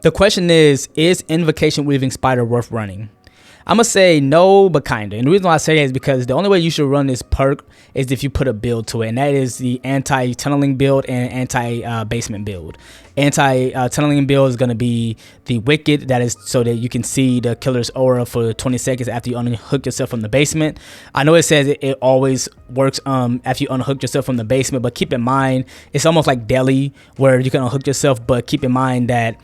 The question is Invocation Weaving Spider worth running? I'm going to say no, but kind of. And the reason why I say that is because the only way you should run this perk is if you put a build to it. And that is the anti-tunneling build and anti-basement build. Anti-tunneling build is going to be the Wicked. That is so that you can see the killer's aura for 20 seconds after you unhook yourself from the basement. I know it says it always works after you unhook yourself from the basement. But keep in mind, it's almost like Deli where you can unhook yourself. But keep in mind that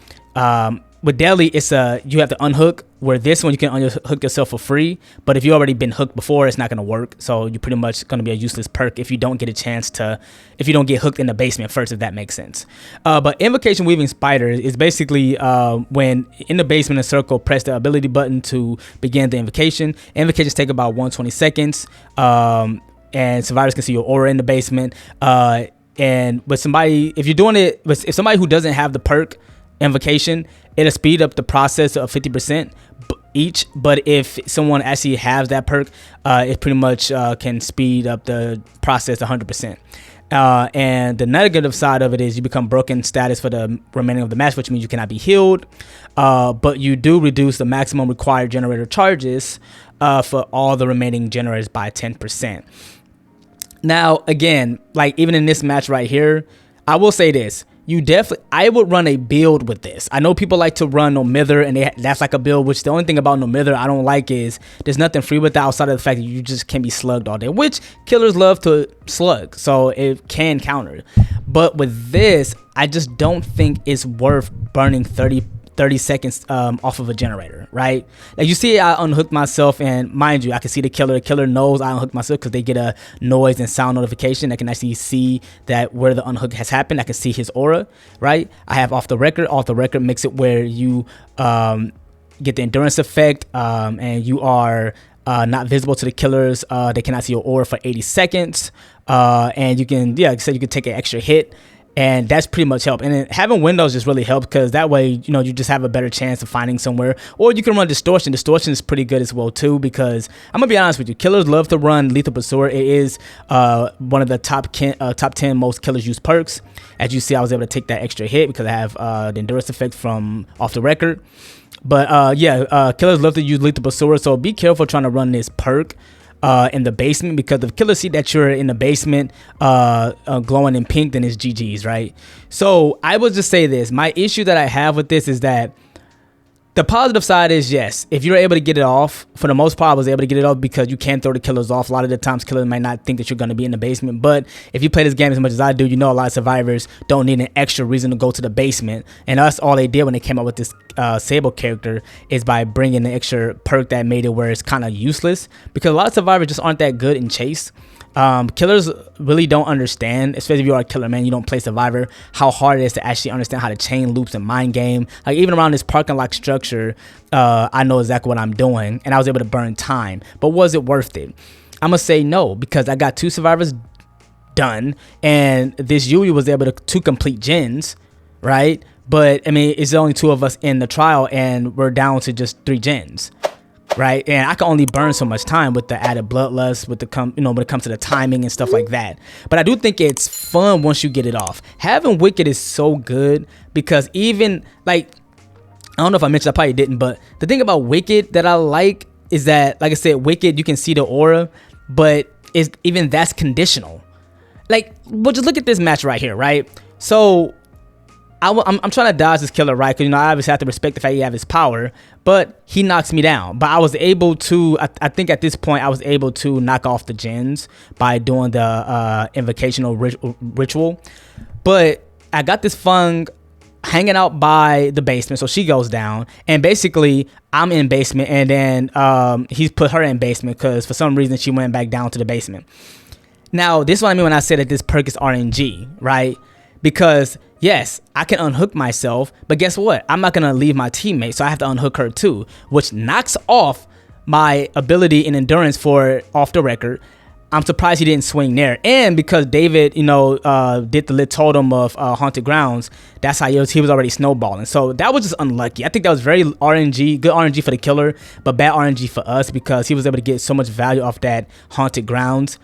with Deli, it's you have to unhook, where this one you can unhook yourself for free. But if you already been hooked before, it's not going to work. So you're pretty much going to be a useless perk if you don't get a chance to, if you don't get hooked in the basement first, if that makes sense. But Invocation Weaving Spider is basically when in the basement in a circle, press the ability button to begin the invocation. Invocations take about 120 seconds. And survivors can see your aura in the basement. And with somebody, if you're doing it, if somebody who doesn't have the perk Invocation, it'll speed up the process of 50% each. But if someone actually has that perk, it pretty much can speed up the process 100%. And the negative side of it is you become broken status for the remaining of the match, which means you cannot be healed. But you do reduce the maximum required generator charges for all the remaining generators by 10%. Now, again, like even in this match right here, I will say this. I would run a build with this. I know people like to run No Mither, and that's like a build, which the only thing about No Mither I don't like is there's nothing free with that outside of the fact that you just can be slugged all day, which killers love to slug, so it can counter. But with this, I just don't think it's worth burning 30 seconds off of a generator, right? Like you see, I unhooked myself, and mind you, I can see the killer. The killer knows I unhooked myself because they get a noise and sound notification. I can actually see that where the unhook has happened. I can see his aura, right? I have off the record. Off the record makes it where you get the endurance effect, and you are not visible to the killers. They cannot see your aura for 80 seconds, and you can, like I said, you can take an extra hit. And that's pretty much help. And then having windows just really helps because that way, you know, you just have a better chance of finding somewhere. Or you can run distortion. Distortion is pretty good as well too, because I'm gonna be honest with you, killers love to run lethal pursuer. It is one of the top 10 most killers use perks. As you see, I was able to take that extra hit because I have the endurance effect from off the record. But killers love to use lethal pursuer, so be careful trying to run this perk in the basement, because if killers see that you're in the basement glowing in pink, then it's GG's, right? So I would just say this. My issue that I have with this is that the positive side is, yes, if you're able to get it off, for the most part, I was able to get it off because you can throw the killers off. A lot of the times, killers might not think that you're going to be in the basement. But if you play this game as much as I do, you know a lot of survivors don't need an extra reason to go to the basement. And us, all they did when they came up with this Sable character is by bringing the extra perk that made it where it's kind of useless. Because a lot of survivors just aren't that good in chase. Killers really don't understand, especially if you're a killer, man, you don't play survivor, how hard it is to actually understand how to chain loops and mind game. Like even around this parking lot structure, I know exactly what I'm doing, and I was able to burn time. But was it worth it? I'm gonna say no, because I got 2 survivors done, and this Yui was able to complete gens, right? But I mean, it's only 2 of us in the trial, and we're down to just 3 gens. Right, and I can only burn so much time with the added bloodlust, with the when it comes to the timing and stuff like that. But I do think it's fun once you get it off. Having Wicked is so good because even like, I don't know if I mentioned, I probably didn't, but the thing about Wicked that I like is that, like I said, Wicked, you can see the aura, but even that's conditional. Like, well, just look at this match right here, right? So I'm trying to dodge this killer, right? Because, you know, I obviously have to respect the fact he have his power, but he knocks me down. But I was able to, I think at this point, I was able to knock off the gens by doing the invocational ritual. But I got this Fung hanging out by the basement, so she goes down. And basically, I'm in basement, and then he's put her in basement because for some reason she went back down to the basement. Now, this is what I mean when I say that this perk is RNG, right? Because yes, I can unhook myself, but guess what? I'm not gonna leave my teammate, so I have to unhook her too, which knocks off my ability and endurance for off the record. I'm surprised he didn't swing there, and because David, you know, did the lit totem of haunted grounds, that's how he was already snowballing. So that was just unlucky. I think that was very RNG, good RNG for the killer, but bad RNG for us because he was able to get so much value off that haunted grounds.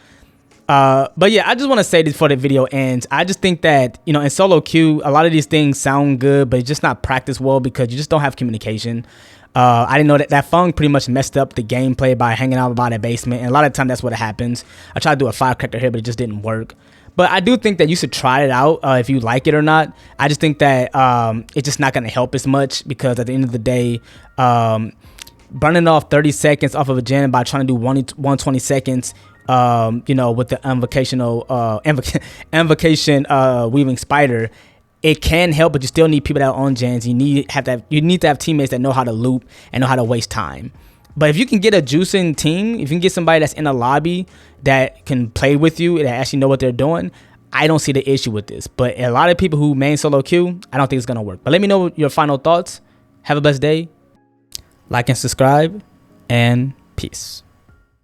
But yeah, I just want to say this before the video ends. I just think that, you know, in solo queue, a lot of these things sound good, but it's just not practiced well because you just don't have communication. I didn't know that Fung pretty much messed up the gameplay by hanging out by the basement, and a lot of the time that's what happens. I tried to do a firecracker here, but it just didn't work. But I do think that you should try it out if you like it or not. I just think that it's just not going to help as much because at the end of the day, burning off 30 seconds off of a gen by trying to do 120 seconds, you know, with the invocation weaving spider, it can help, but you still need people that are on gens. You need to have teammates that know how to loop and know how to waste time. But if you can get a juicing team, if you can get somebody that's in a lobby that can play with you, that actually know what they're doing, I don't see the issue with this. But a lot of people who main solo queue, I don't think it's going to work. But let me know your final thoughts. Have a blessed day. Like and subscribe, and peace.